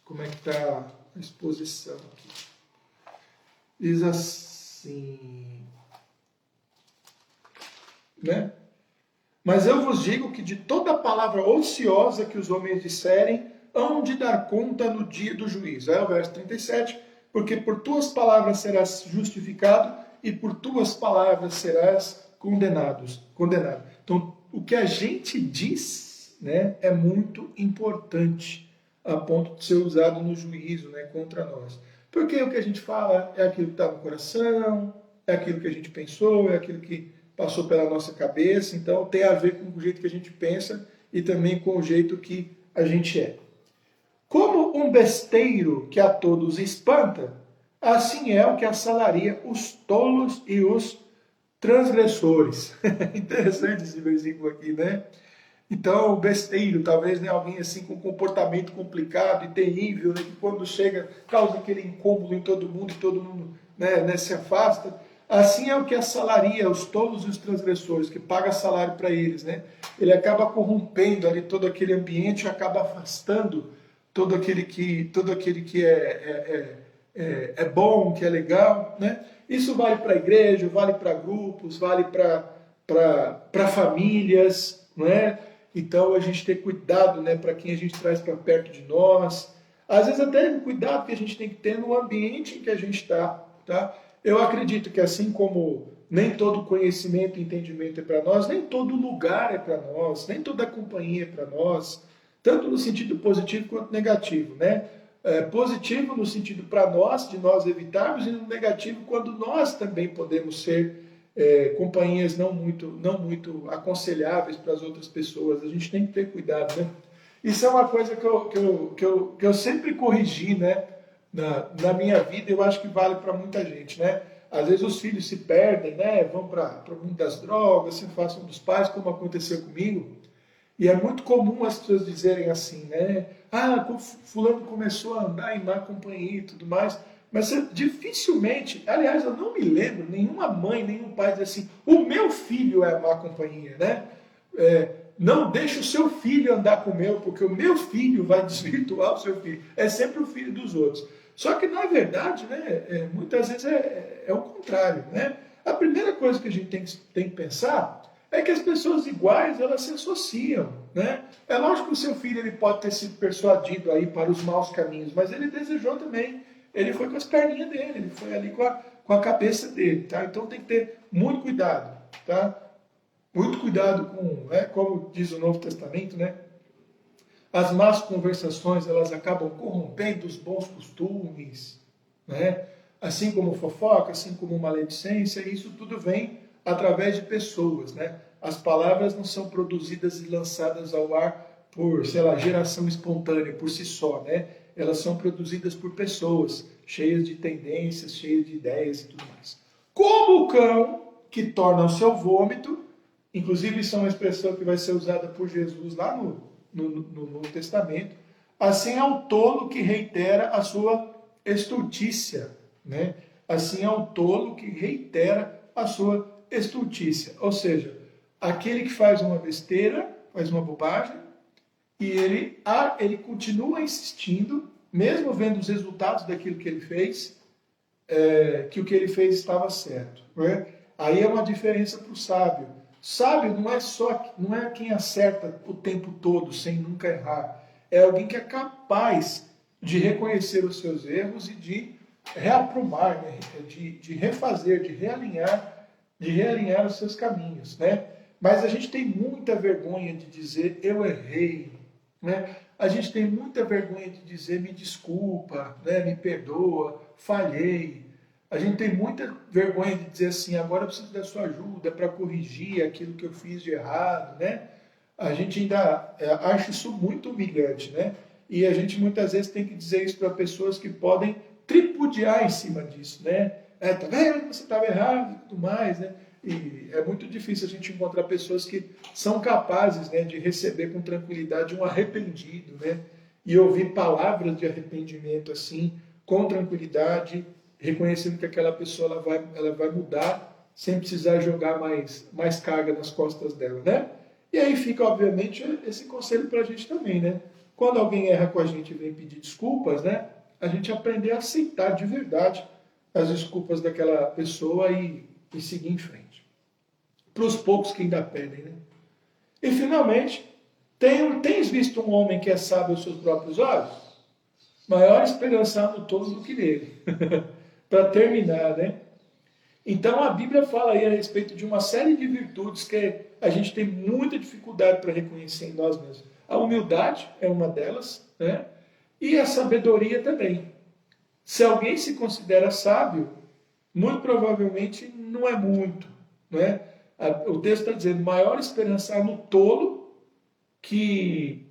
Como é que está a exposição aqui? Diz assim, né? Mas eu vos digo que de toda palavra ociosa que os homens disserem, hão de dar conta no dia do juízo. É o verso 37, porque por tuas palavras serás justificado e por tuas palavras serás condenado. Então, o que a gente diz, né, é muito importante a ponto de ser usado no juízo, né, contra nós. Porque o que a gente fala é aquilo que está no coração, é aquilo que a gente pensou, é aquilo que passou pela nossa cabeça. Então, tem a ver com o jeito que a gente pensa e também com o jeito que a gente é. Como um besteiro que a todos espanta, assim é o que assalaria os tolos e os transgressores. Interessante esse versículo aqui, né? Então, o besteiro, talvez, né, alguém assim com comportamento complicado e terrível, né, que quando chega causa aquele incômodo em todo mundo, né, se afasta. Assim é o que assalaria os tolos e os transgressores, que paga salário para eles, né? Ele acaba corrompendo ali todo aquele ambiente, acaba afastando todo aquele que é bom, que é legal, né? Isso vale para a igreja, vale para grupos, vale para famílias, não é? Então a gente tem cuidado, né, para quem a gente traz para perto de nós. Às vezes até o cuidado que a gente tem que ter no ambiente em que a gente está, tá? Eu acredito que assim como nem todo conhecimento e entendimento é para nós, nem todo lugar é para nós, nem toda companhia é para nós, tanto no sentido positivo quanto negativo, né? Positivo no sentido para nós, de nós evitarmos, e no negativo quando nós também podemos ser companhias não muito aconselháveis para as outras pessoas. A gente tem que ter cuidado, né? Isso é uma coisa que eu sempre corrigi, né? Na minha vida, eu acho que vale para muita gente, né? Às vezes os filhos se perdem, né? Vão para o mundo das drogas, se afastam dos pais, como aconteceu comigo. E é muito comum as pessoas dizerem assim, né? Ah, fulano começou a andar em má companhia e tudo mais. Mas dificilmente, aliás, eu não me lembro nenhuma mãe, nenhum pai dizer assim, o meu filho é má companhia, né? Não deixe o seu filho andar com o meu, porque o meu filho vai desvirtuar o seu filho. É sempre o filho dos outros. Só que, na verdade, né, muitas vezes é o contrário, né? A primeira coisa que a gente tem que pensar é que as pessoas iguais, elas se associam, né? É lógico que o seu filho ele pode ter sido persuadido aí para os maus caminhos, mas ele desejou também. Ele foi com as perninhas dele, ele foi ali com a cabeça dele, tá? Então tem que ter muito cuidado, tá? Muito cuidado com, né, como diz o Novo Testamento, né? as más conversações, elas acabam corrompendo os bons costumes, né? Assim como fofoca, assim como maledicência, isso tudo vem através de pessoas, né? As palavras não são produzidas e lançadas ao ar por, sei lá, geração espontânea, por si só, né? Elas são produzidas por pessoas, cheias de tendências, cheias de ideias e tudo mais. Como o cão que torna o seu vômito, inclusive isso é uma expressão que vai ser usada por Jesus lá no Novo Testamento, assim é o tolo que reitera a sua estultícia, né? Assim é o tolo que reitera a sua estultícia. Ou seja, aquele que faz uma besteira, faz uma bobagem, e ele continua insistindo, mesmo vendo os resultados daquilo que ele fez, que o que ele fez estava certo, né? Aí é uma diferença para o sábio. Sábio não é quem acerta o tempo todo sem nunca errar. É alguém que é capaz de reconhecer os seus erros e de reaprumar, né? de refazer, de realinhar os seus caminhos, né? Mas a gente tem muita vergonha de dizer eu errei, né? A gente tem muita vergonha de dizer me desculpa, né? Me perdoa, falhei. A gente tem muita vergonha de dizer assim, agora eu preciso da sua ajuda para corrigir aquilo que eu fiz de errado, né? A gente ainda acha isso muito humilhante, né? E a gente muitas vezes tem que dizer isso para pessoas que podem tripudiar em cima disso, né? Tá vendo? Você estava errado e tudo mais, né? E é muito difícil a gente encontrar pessoas que são capazes, né, de receber com tranquilidade um arrependido, né? E ouvir palavras de arrependimento assim, com tranquilidade, reconhecendo que aquela pessoa ela vai mudar sem precisar jogar mais carga nas costas dela, né? E aí fica, obviamente, esse conselho para a gente também, né? Quando alguém erra com a gente e vem pedir desculpas, né? A gente aprender a aceitar de verdade as desculpas daquela pessoa e seguir em frente. Para os poucos que ainda pedem, né? E finalmente, tens visto um homem que é sábio aos seus próprios olhos? Maior esperança há no tolo do que nele. Para terminar, né? Então a Bíblia fala aí a respeito de uma série de virtudes que a gente tem muita dificuldade para reconhecer em nós mesmos. A humildade é uma delas, né? E a sabedoria também. Se alguém se considera sábio, muito provavelmente não é muito, não é? O texto está dizendo, maior esperança há no tolo, que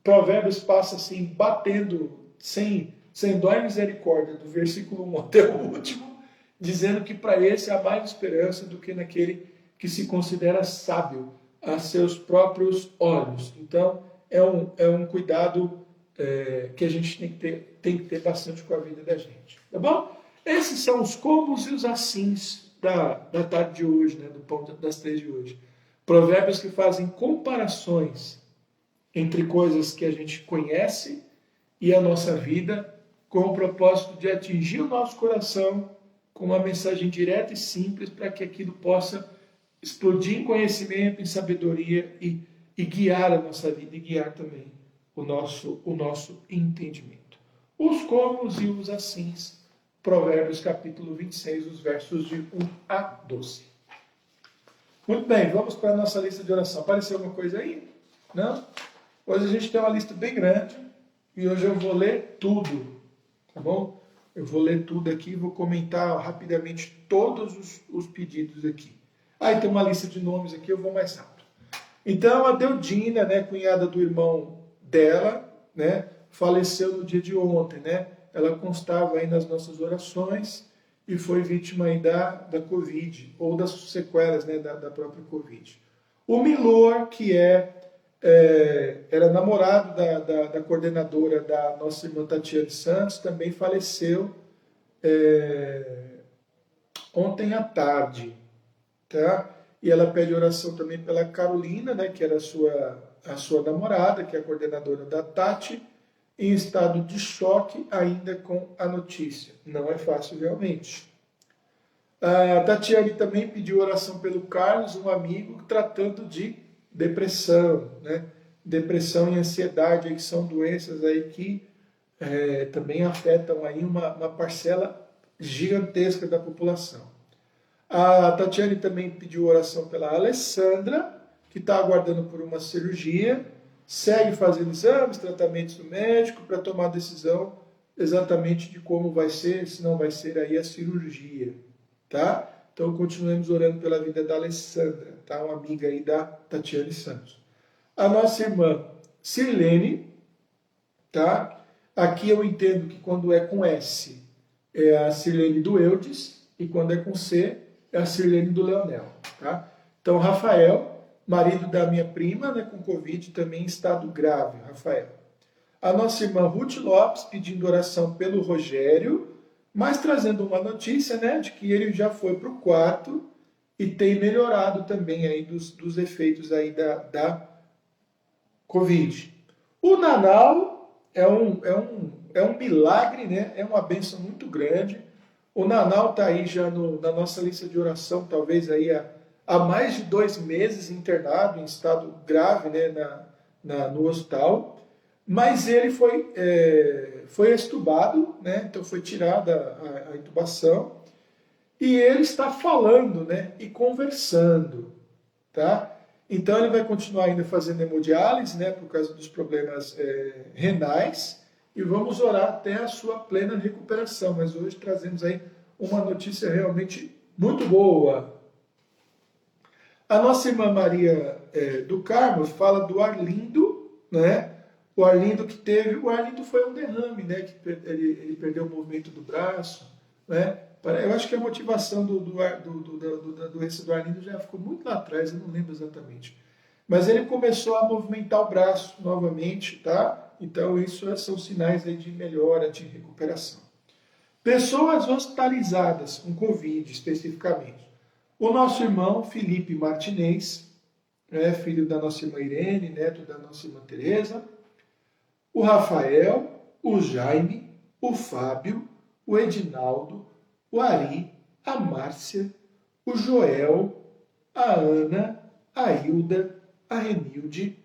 Provérbios passa assim, batendo sem dó e misericórdia, do versículo 1 até o último, dizendo que para esse há mais esperança do que naquele que se considera sábio a seus próprios olhos. Então, é um cuidado que a gente tem que ter bastante com a vida da gente. Tá bom? Esses são os comos e os assins da tarde de hoje, né, do pão das três de hoje. Provérbios que fazem comparações entre coisas que a gente conhece e a nossa vida, com o propósito de atingir o nosso coração com uma mensagem direta e simples para que aquilo possa explodir em conhecimento, em sabedoria e guiar a nossa vida e guiar também o nosso entendimento. Os comos e os assins, Provérbios capítulo 26, os versos de 1 a 12. Muito bem, vamos para a nossa lista de oração. Apareceu alguma coisa aí? Não? Hoje a gente tem uma lista bem grande e hoje eu vou ler tudo, tá bom? Eu vou ler tudo aqui, vou comentar rapidamente todos os pedidos aqui. Aí tem uma lista de nomes aqui, eu vou mais rápido. Então, a Deudina, né, cunhada do irmão dela, né, faleceu no dia de ontem, né? Ela constava aí nas nossas orações e foi vítima aí da Covid, ou das sequelas, né, da própria Covid. O Milor, que era namorado da coordenadora da nossa irmã Tatiane Santos, também faleceu ontem à tarde, tá? E ela pede oração também pela Carolina, né, que era a sua namorada, que é a coordenadora da Tati, em estado de choque ainda com a notícia. Não é fácil realmente. A Tatiane também pediu oração pelo Carlos, um amigo, tratando de depressão, né? Depressão e ansiedade, que são doenças aí que também afetam aí uma parcela gigantesca da população. A Tatiane também pediu oração pela Alessandra, que está aguardando por uma cirurgia, segue fazendo exames, tratamentos do médico para tomar a decisão exatamente de como vai ser, se não vai ser aí a cirurgia, tá? Então continuemos orando pela vida da Alessandra, tá? Uma amiga aí da Tatiane Santos. A nossa irmã Sirlene, tá? Aqui eu entendo que quando é com S é a Sirlene do Eudes e quando é com C é a Sirlene do Leonel, tá? Então Rafael, marido da minha prima, né, com Covid, também em estado grave, Rafael. A nossa irmã Ruth Lopes pedindo oração pelo Rogério, mas trazendo uma notícia, né, de que ele já foi para o quarto e tem melhorado também aí dos efeitos aí da Covid. O Nanau é um milagre, né? É uma bênção muito grande. O Nanau está aí já na nossa lista de oração, talvez aí há mais de 2 meses internado, em estado grave, né, no hospital. Mas ele foi extubado, né? Então foi tirada a intubação. E ele está falando, né? E conversando, tá? Então ele vai continuar ainda fazendo hemodiálise, né? Por causa dos problemas renais. E vamos orar até a sua plena recuperação. Mas hoje trazemos aí uma notícia realmente muito boa. A nossa irmã Maria do Carmo fala do Arlindo, né? O Arlindo o Arlindo foi um derrame, né? Que ele perdeu o movimento do braço, né? Eu acho que a motivação da doença do Arlindo já ficou muito lá atrás, eu não lembro exatamente. Mas ele começou a movimentar o braço novamente, tá? Então isso são sinais aí de melhora, de recuperação. Pessoas hospitalizadas com Covid, especificamente. O nosso irmão Felipe Martinez, filho da nossa irmã Irene, neto da nossa irmã Teresa, o Rafael, o Jaime, o Fábio, o Edinaldo, o Ari, a Márcia, o Joel, a Ana, a Hilda, a Renilde,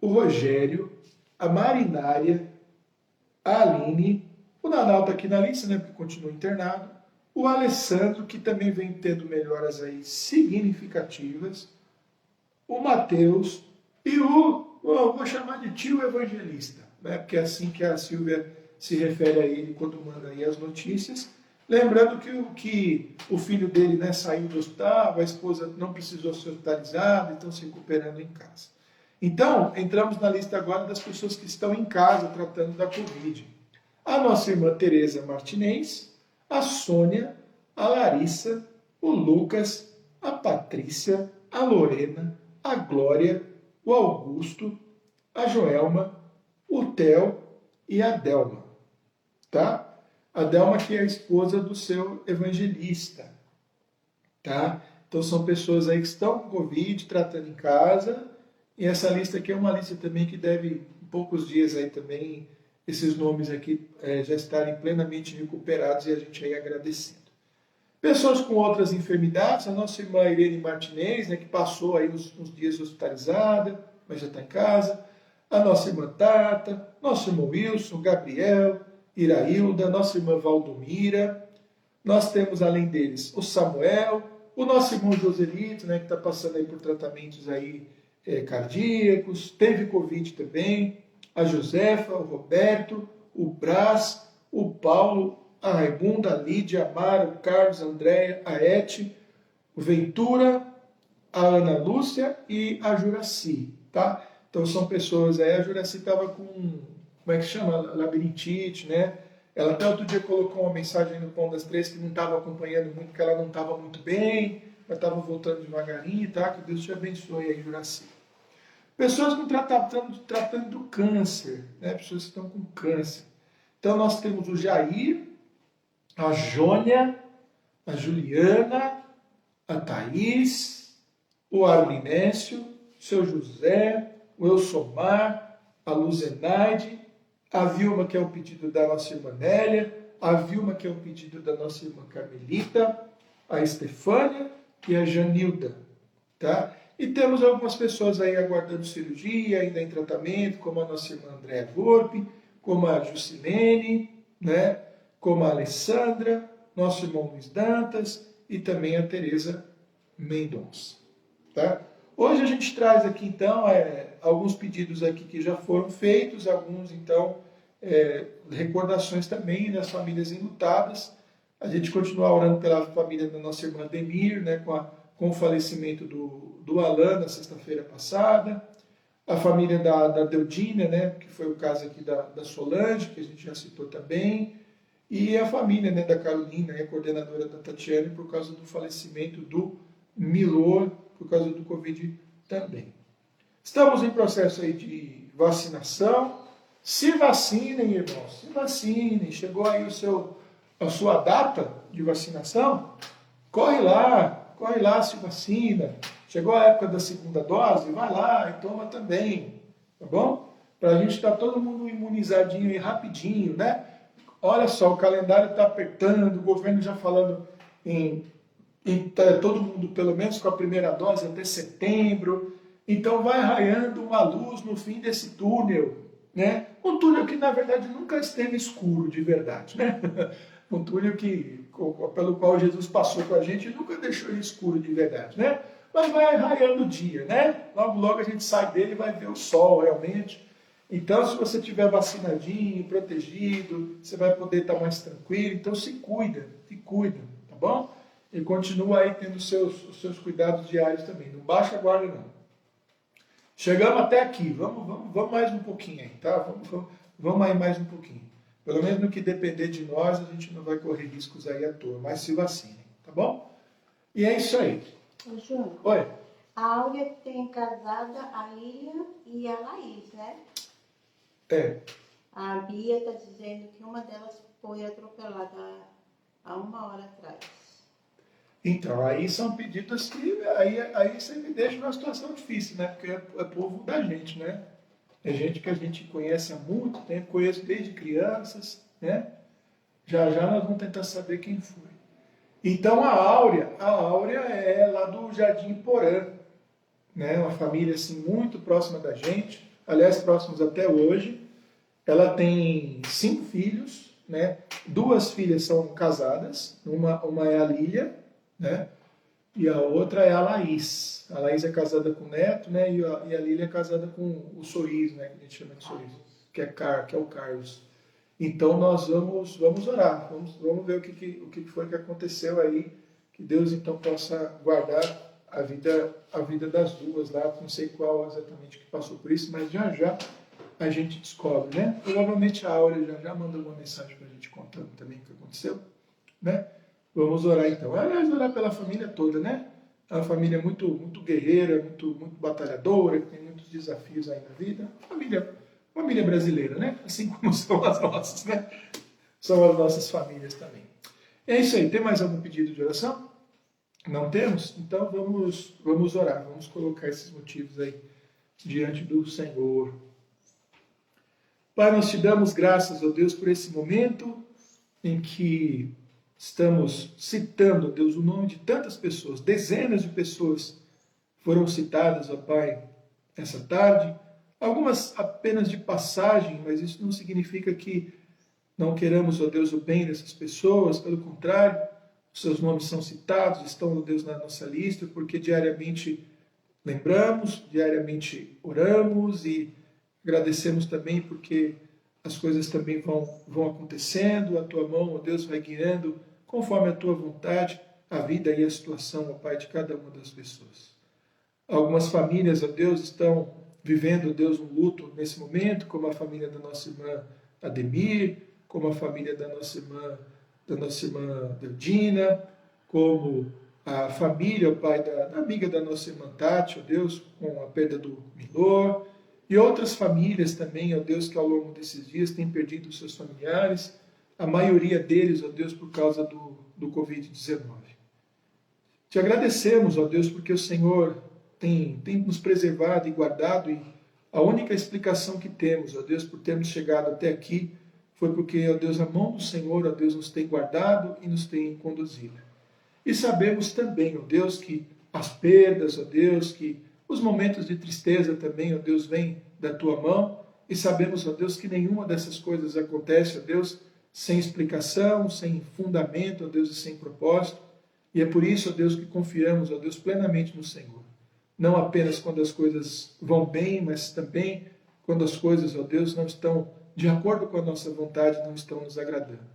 o Rogério, a Marinária, a Aline, o Nanau está aqui na lista, né, porque continua internado, o Alessandro, que também vem tendo melhoras aí significativas, o Mateus e vou chamar de tio evangelista, né, porque é assim que a Silvia se refere a ele quando manda aí as notícias. Lembrando que o filho dele, né, saiu do hospital, a esposa não precisou ser hospitalizada, estão se recuperando em casa. Então, entramos na lista agora das pessoas que estão em casa tratando da Covid. A nossa irmã Tereza Martinez, a Sônia, a Larissa, o Lucas, a Patrícia, a Lorena, a Glória, o Augusto, a Joelma, o Theo e a Delma, tá? A Delma que é a esposa do seu evangelista, tá? Então são pessoas aí que estão com Covid, tratando em casa, e essa lista aqui é uma lista também que deve, em poucos dias aí também, esses nomes aqui já estarem plenamente recuperados e a gente aí agradecendo. Pessoas com outras enfermidades, a nossa irmã Irene Martinez, né, que passou aí uns dias hospitalizada, mas já está em casa, a nossa irmã Tata, nosso irmão Wilson, Gabriel, Irailda, nossa irmã Valdomira, nós temos além deles o Samuel, o nosso irmão Joselito, né, que está passando aí por tratamentos aí, cardíacos, teve Covid também, a Josefa, o Roberto, o Brás, o Paulo, a Raimunda, a Lídia, a Mara, o Carlos, a Andréia, a Ete, o Ventura, a Ana Lúcia e a Juraci, tá? Então são pessoas aí, a Juraci estava com, como é que chama? Labirintite, né? Ela até outro dia colocou uma mensagem no Pão das Três que não estava acompanhando muito, que ela não estava muito bem, mas estava voltando devagarinho, tá? Que Deus te abençoe aí, Juraci. Pessoas com tratando do câncer, né? Pessoas que estão com câncer. Então nós temos o Jair, a Jônia, a Juliana, a Thaís, o Arlinécio, o seu José, o Elsomar, a Luzenaide, a Vilma, que é o pedido da nossa irmã Nélia, a Vilma, que é o pedido da nossa irmã Carmelita, a Estefânia e a Janilda, tá? E temos algumas pessoas aí aguardando cirurgia, ainda em tratamento, como a nossa irmã Andréa Volpe, como a Jusilene, né? Como a Alessandra, nosso irmão Luiz Dantas e também a Tereza Mendonça, tá? Hoje a gente traz aqui, então, alguns pedidos aqui que já foram feitos, alguns, então, recordações também das famílias enlutadas. A gente continua orando pela família da nossa irmã Demir, né, com o falecimento do Alan na sexta-feira passada. A família da Deudina, né, que foi o caso aqui da Solange, que a gente já citou também. E a família, né, da Carolina, a coordenadora da Tatiane, por causa do falecimento do Milor, por causa do Covid também. Estamos em processo aí de vacinação. Se vacinem, irmãos, se vacinem. Chegou aí a sua data de vacinação, corre lá, se vacina. Chegou a época da segunda dose, vai lá e toma também, tá bom? Para a gente estar todo mundo imunizadinho e rapidinho, né? Olha só, o calendário está apertando, o governo já falando em todo mundo, pelo menos com a primeira dose, até setembro. Então vai raiando uma luz no fim desse túnel, né? Um túnel que, na verdade, nunca esteve escuro de verdade, né? Um túnel pelo qual Jesus passou com a gente e nunca deixou ele escuro de verdade, né? Mas vai raiando o dia, né? Logo, logo a gente sai dele e vai ver o sol realmente. Então, se você estiver vacinadinho, protegido, você vai poder estar mais tranquilo. Então, se cuida, tá bom? E continua aí tendo os seus cuidados diários também. Não baixa a guarda, não. Chegamos até aqui. Vamos mais um pouquinho aí, tá? Vamos aí mais um pouquinho. Pelo menos no que depender de nós, a gente não vai correr riscos aí à toa. Mas se vacinem, tá bom? E é isso aí. Ô, Júnior. Oi. A Áurea tem casada a Lilian e a Laís, né? É. A Bia está dizendo que uma delas foi atropelada há 1 hora atrás. Então, aí são pedidos que aí você me deixa numa situação difícil, né? Porque é povo da gente, né? É gente que a gente conhece há muito tempo, conheço desde crianças, né? Já nós vamos tentar saber quem foi. Então a Áurea é lá do Jardim Porã, né? Uma família assim muito próxima da gente, aliás, próximos até hoje. Ela tem 5 filhos, né? 2 filhas são casadas, uma é a Lília, né? E a outra é a Laís. A Laís é casada com o Neto, né? E a Lília é casada com o Sorriso, né? Que a gente chama de Sorriso, que é o Carlos. Então nós vamos orar, vamos ver o que foi que aconteceu aí, que Deus então possa guardar a vida das duas lá, não sei qual exatamente que passou por isso, mas já a gente descobre, né? Provavelmente a Áurea já mandou uma mensagem para a gente contando também o que aconteceu, né? Vamos orar então. Aliás, orar pela família toda, né? É uma família muito, muito guerreira, muito batalhadora, que tem muitos desafios aí na vida. Família brasileira, né? Assim como são as nossas, né? São as nossas famílias também. É isso aí. Tem mais algum pedido de oração? Não temos? Então vamos orar. Vamos colocar esses motivos aí diante do Senhor. Pai, nós te damos graças, ó Deus, por esse momento em que estamos citando, ó Deus, o nome de tantas pessoas, dezenas de pessoas foram citadas, ó Pai, essa tarde. Algumas apenas de passagem, mas isso não significa que não queramos, ó Deus, o bem dessas pessoas. Pelo contrário, os seus nomes são citados, estão, ó Deus, na nossa lista, porque diariamente lembramos, diariamente oramos e agradecemos também porque as coisas também vão acontecendo, a tua mão, ó Deus, vai guiando conforme a tua vontade a vida e a situação, ó Pai, de cada uma das pessoas. Algumas famílias, ó Deus, estão vivendo, Deus, um luto nesse momento, como a família da nossa irmã Ademir, como a família da nossa irmã Deudina, como a família, ó Pai, da amiga da nossa irmã Tati, ó Deus, com a perda do Milor, e outras famílias também, ó Deus, que ao longo desses dias têm perdido os seus familiares, a maioria deles, ó Deus, por causa do Covid-19. Te agradecemos, ó Deus, porque o Senhor tem nos preservado e guardado, e a única explicação que temos, ó Deus, por termos chegado até aqui, foi porque, ó Deus, a mão do Senhor, ó Deus, nos tem guardado e nos tem conduzido. E sabemos também, ó Deus, que as perdas, ó Deus, que os momentos de tristeza também, ó Deus, vêm da tua mão, e sabemos, ó Deus, que nenhuma dessas coisas acontece, ó Deus, sem explicação, sem fundamento, ó Deus, e sem propósito. E é por isso, ó Deus, que confiamos, ó Deus, plenamente no Senhor. não apenas quando as coisas vão bem, mas também quando as coisas, ó Deus, não estão de acordo com a nossa vontade, não estão nos agradando.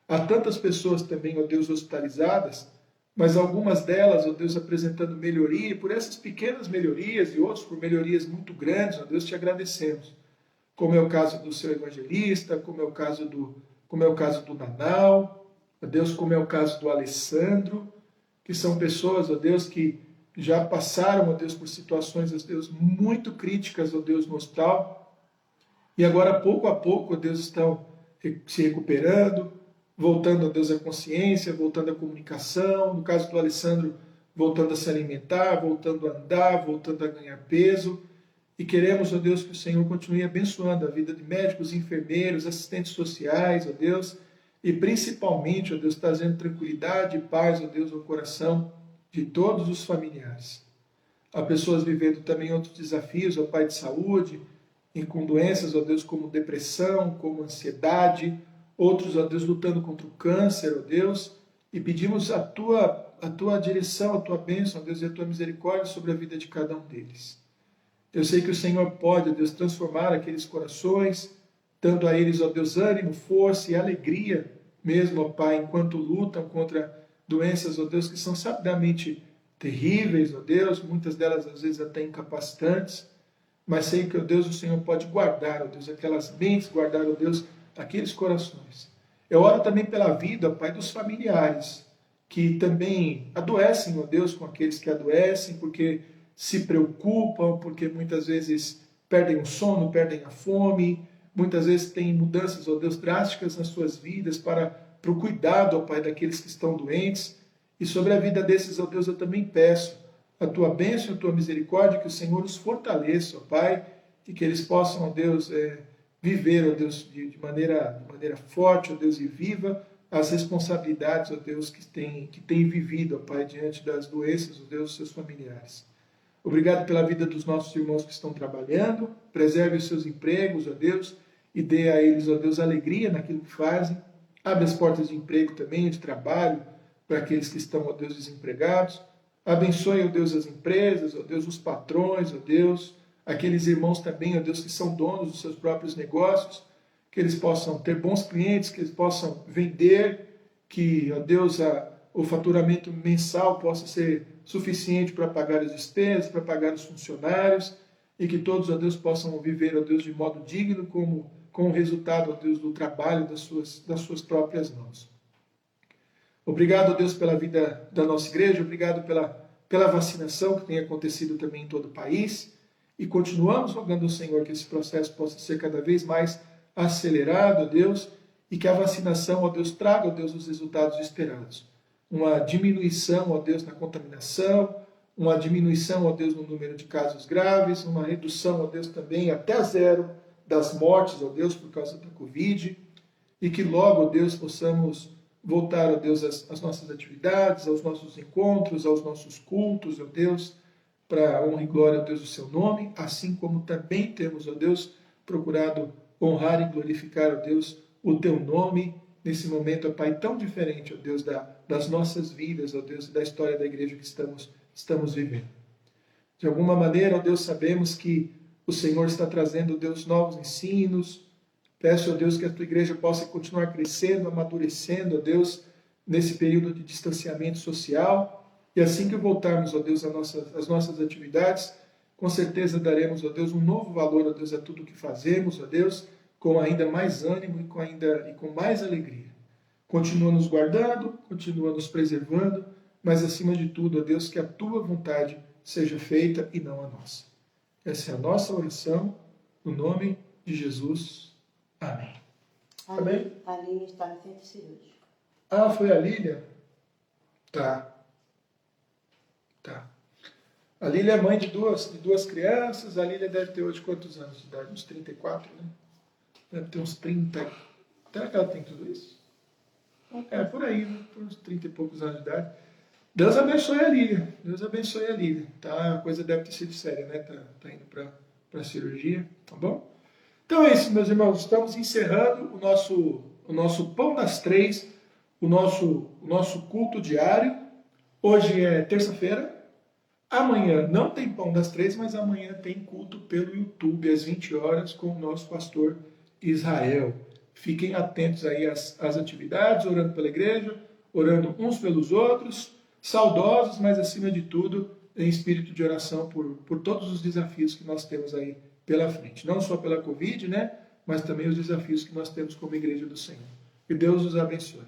Há tantas pessoas também, ó Deus, hospitalizadas, mas algumas delas, ó Deus, apresentando melhoria, e por essas pequenas melhorias e outros por melhorias muito grandes, ó Deus, te agradecemos. Como é o caso do seu evangelista, como é o caso do Nanau, ó Deus, como é o caso do Alessandro, que são pessoas, ó Deus, que já passaram, ó Deus, por situações, ó Deus, muito críticas, ó Deus, no hospital, e agora, pouco a pouco, ó Deus, estão se recuperando, voltando, ó Deus, à consciência, voltando à comunicação, no caso do Alessandro, voltando a se alimentar, voltando a andar, voltando a ganhar peso, e queremos, ó Deus, que o Senhor continue abençoando a vida de médicos, enfermeiros, assistentes sociais, ó Deus, e principalmente, ó Deus, trazendo tranquilidade e paz, ó Deus, ao coração de todos os familiares. Há pessoas vivendo também outros desafios, ó Pai, de saúde, e com doenças, ó Deus, como depressão, como ansiedade, outros, ó Deus, lutando contra o câncer, ó Deus, e pedimos a tua direção, a tua bênção, ó Deus, e a tua misericórdia sobre a vida de cada um deles. Eu sei que o Senhor pode, ó Deus, transformar aqueles corações, dando a eles, ó Deus, ânimo, força e alegria, mesmo, ó Pai, enquanto lutam contra doenças, ó Deus, que são sabidamente terríveis, ó Deus, muitas delas às vezes até incapacitantes, mas sei que, ó Deus, o Senhor pode guardar, ó Deus, aquelas mentes, guardar, ó Deus, aqueles corações. Eu oro também pela vida, ó Pai, dos familiares, que também adoecem, ó Deus, com aqueles que adoecem, porque se preocupam, porque muitas vezes perdem o sono, perdem a fome, muitas vezes têm mudanças, ó Deus, drásticas nas suas vidas para o cuidado, ó Pai, daqueles que estão doentes. E sobre a vida desses, ó Deus, eu também peço a tua bênção, a tua misericórdia, que o Senhor os fortaleça, ó Pai, e que eles possam, ó Deus, viver, ó Deus, de maneira forte, ó Deus, e viva as responsabilidades, ó Deus, que tem vivido, ó Pai, diante das doenças, ó Deus, dos seus familiares. Obrigado pela vida dos nossos irmãos que estão trabalhando, preserve os seus empregos, ó Deus, e dê a eles, ó Deus, alegria naquilo que fazem. Abre as portas de emprego também, de trabalho, para aqueles que estão, ó Deus, desempregados. Abençoe, ó Deus, as empresas, ó Deus, os patrões, ó Deus, aqueles irmãos também, ó Deus, que são donos dos seus próprios negócios, que eles possam ter bons clientes, que eles possam vender, que, ó Deus, o faturamento mensal possa ser suficiente para pagar as despesas, para pagar os funcionários, e que todos, ó Deus, possam viver, ó Deus, de modo digno, com o resultado, ó Deus, do trabalho das suas próprias mãos. Obrigado, ó Deus, pela vida da nossa igreja, obrigado pela vacinação que tem acontecido também em todo o país, e continuamos rogando ao Senhor que esse processo possa ser cada vez mais acelerado, ó Deus, e que a vacinação, ó Deus, traga, ó Deus, os resultados esperados. Uma diminuição, ó Deus, na contaminação, uma diminuição, ó Deus, no número de casos graves, uma redução, ó Deus, também até zero das mortes, ó Deus, por causa da Covid, e que logo, ó Deus, possamos voltar, ó Deus, às nossas atividades, aos nossos encontros, aos nossos cultos, ó Deus, para a honra e glória, ó Deus, do seu nome, assim como também temos, ó Deus, procurado honrar e glorificar, ó Deus, o teu nome, nesse momento, ó Pai, tão diferente, ó Deus, das nossas vidas, ó Deus, e da história da igreja que estamos vivendo. De alguma maneira, ó Deus, sabemos que o Senhor está trazendo, ó Deus, novos ensinos. Peço, ó Deus, que a tua igreja possa continuar crescendo, amadurecendo, ó Deus, nesse período de distanciamento social. E assim que voltarmos, ó Deus, às nossas atividades, com certeza daremos, ó Deus, um novo valor, ó Deus, a tudo que fazemos, ó Deus, com ainda mais ânimo e com mais alegria. Continua nos guardando, continua nos preservando, mas acima de tudo, ó Deus, que a tua vontade seja feita e não a nossa. Essa é a nossa oração, no nome de Jesus. Amém. Amém? A Lília está no centro cirúrgico. Ah, foi a Lília? Tá. A Lília é mãe de duas crianças. A Lília deve ter hoje quantos anos de idade? Uns 34, né? Deve ter uns 30. Será que ela tem tudo isso? É, por aí, né? Por uns 30 e poucos anos de idade. Deus abençoe a Lília. Deus abençoe a Lília. Tá? A coisa deve ter sido séria, né? Tá indo para a cirurgia, tá bom? Então é isso, meus irmãos. Estamos encerrando o nosso Pão das Três, o nosso culto diário. Hoje é terça-feira. Amanhã não tem Pão das Três, mas amanhã tem culto pelo YouTube, às 20 horas, com o nosso pastor Israel. Fiquem atentos aí às atividades, orando pela igreja, orando uns pelos outros, saudosos, mas acima de tudo, em espírito de oração por todos os desafios que nós temos aí pela frente. Não só pela Covid, né? Mas também os desafios que nós temos como igreja do Senhor. Que Deus os abençoe.